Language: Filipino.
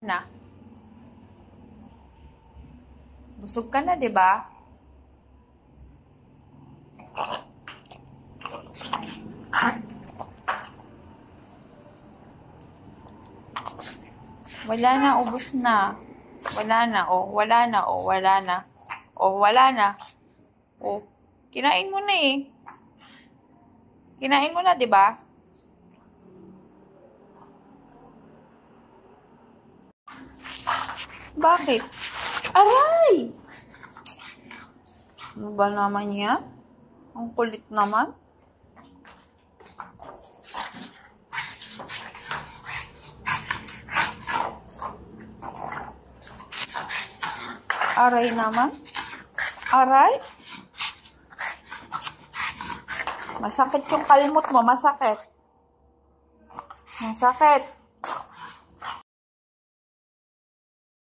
Na. Busog ka na, 'di ba? Wala na, ubos na. Wala na, oh, wala na, oh, wala na. Oh, wala na. Oh, kinain mo na eh. Kinain mo na, 'di ba? Bakit? Aray! Ano ba naman yan? Ang kulit naman. Aray naman. Aray? Masakit yung kalmot mo. Masakit. Masakit.